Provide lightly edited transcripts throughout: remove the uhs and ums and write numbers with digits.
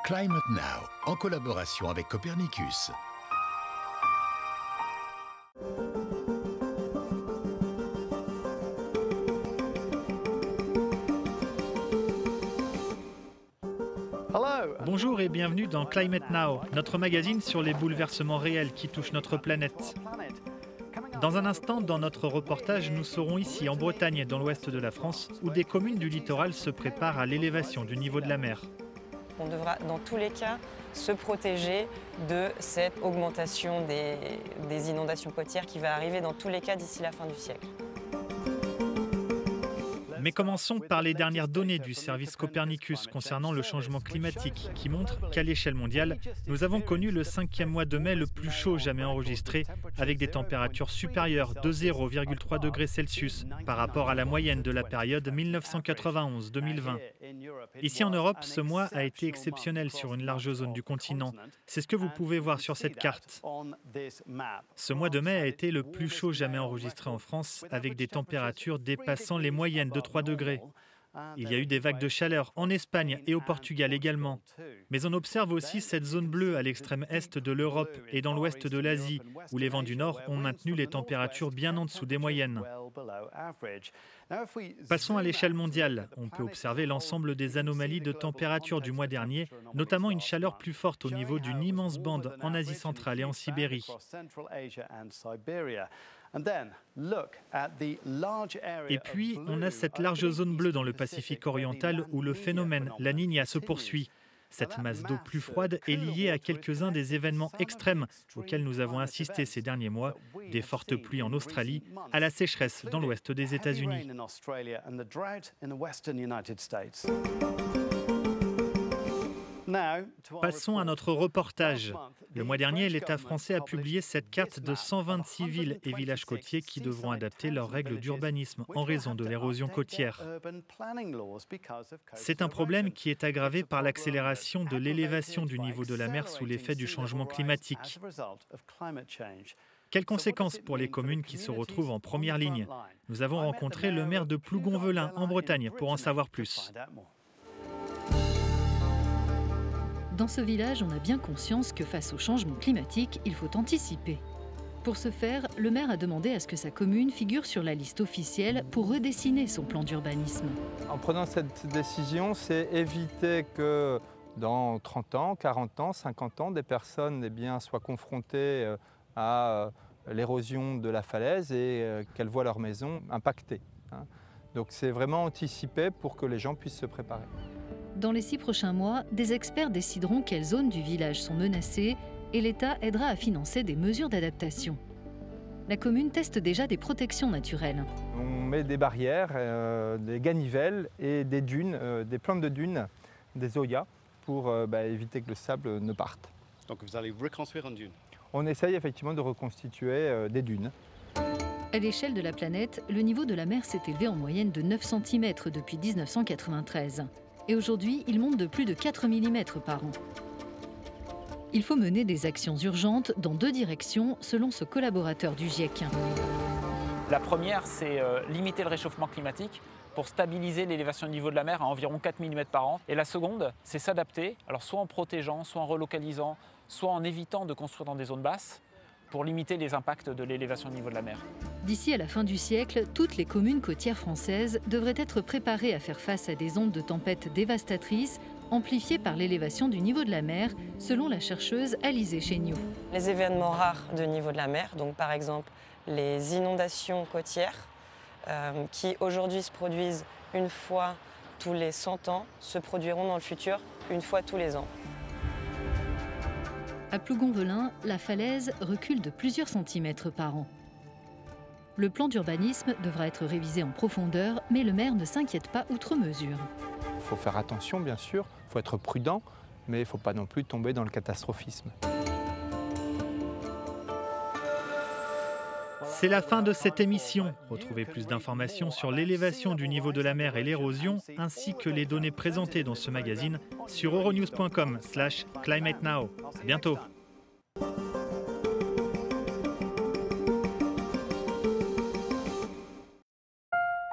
Climate Now, en collaboration avec Copernicus. Bonjour et bienvenue dans Climate Now, notre magazine sur les bouleversements réels qui touchent notre planète. Dans un instant, dans notre reportage, nous serons ici en Bretagne, dans l'ouest de la France, où des communes du littoral se préparent à l'élévation du niveau de la mer. On devra dans tous les cas se protéger de cette augmentation des inondations côtières qui va arriver dans tous les cas d'ici la fin du siècle. Mais commençons par les dernières données du service Copernicus concernant le changement climatique qui montrent qu'à l'échelle mondiale, nous avons connu le 5e mois de mai le plus chaud jamais enregistré avec des températures supérieures de 0,3 degrés Celsius par rapport à la moyenne de la période 1991-2020. Ici en Europe, ce mois a été exceptionnel sur une large zone du continent. C'est ce que vous pouvez voir sur cette carte. Ce mois de mai a été le plus chaud jamais enregistré en France avec des températures dépassant les moyennes de 3 degrés. Il y a eu des vagues de chaleur en Espagne et au Portugal également. Mais on observe aussi cette zone bleue à l'extrême est de l'Europe et dans l'ouest de l'Asie, où les vents du nord ont maintenu les températures bien en dessous des moyennes. Passons à l'échelle mondiale. On peut observer l'ensemble des anomalies de température du mois dernier, notamment une chaleur plus forte au niveau d'une immense bande en Asie centrale et en Sibérie. Et puis, on a cette large zone bleue dans le Pacifique oriental où le phénomène La Niña se poursuit. Cette masse d'eau plus froide est liée à quelques-uns des événements extrêmes auxquels nous avons assisté ces derniers mois, des fortes pluies en Australie à la sécheresse dans l'ouest des États-Unis. Passons à notre reportage. Le mois dernier, l'État français a publié cette carte de 126 villes et villages côtiers qui devront adapter leurs règles d'urbanisme en raison de l'érosion côtière. C'est un problème qui est aggravé par l'accélération de l'élévation du niveau de la mer sous l'effet du changement climatique. Quelles conséquences pour les communes qui se retrouvent en première ligne? Nous avons rencontré le maire de Plougonvelin en Bretagne pour en savoir plus. Dans ce village, on a bien conscience que face au changement climatique, il faut anticiper. Pour ce faire, le maire a demandé à ce que sa commune figure sur la liste officielle pour redessiner son plan d'urbanisme. En prenant cette décision, c'est éviter que dans 30 ans, 40 ans, 50 ans, des personnes soient confrontées à l'érosion de la falaise et qu'elles voient leur maison impactée. Donc c'est vraiment anticiper pour que les gens puissent se préparer. Dans les 6 prochains mois, des experts décideront quelles zones du village sont menacées et l'État aidera à financer des mesures d'adaptation. La commune teste déjà des protections naturelles. On met des barrières, des ganivelles et des dunes, des plantes de dunes, des zoyas, pour éviter que le sable ne parte. Donc vous allez reconstruire une dune? On essaye effectivement de reconstituer des dunes. À l'échelle de la planète, le niveau de la mer s'est élevé en moyenne de 9 cm depuis 1993. Et aujourd'hui, il monte de plus de 4 mm par an. Il faut mener des actions urgentes dans 2 directions, selon ce collaborateur du GIEC. La première, c'est limiter le réchauffement climatique pour stabiliser l'élévation du niveau de la mer à environ 4 mm par an. Et la seconde, c'est s'adapter, alors soit en protégeant, soit en relocalisant, soit en évitant de construire dans des zones basses, pour limiter les impacts de l'élévation du niveau de la mer. D'ici à la fin du siècle, toutes les communes côtières françaises devraient être préparées à faire face à des ondes de tempêtes dévastatrices, amplifiées par l'élévation du niveau de la mer, selon la chercheuse Alizée Chéniaud. Les événements rares de niveau de la mer, donc par exemple les inondations côtières, qui aujourd'hui se produisent une fois tous les 100 ans, se produiront dans le futur une fois tous les ans. À Plougonvelin, la falaise recule de plusieurs centimètres par an. Le plan d'urbanisme devra être révisé en profondeur, mais le maire ne s'inquiète pas outre mesure. Il faut faire attention, bien sûr, il faut être prudent, mais il ne faut pas non plus tomber dans le catastrophisme. C'est la fin de cette émission. Retrouvez plus d'informations sur l'élévation du niveau de la mer et l'érosion, ainsi que les données présentées dans ce magazine sur euronews.com/climatenow. À bientôt.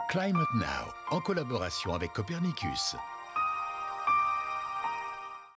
Climate Now, en collaboration avec Copernicus.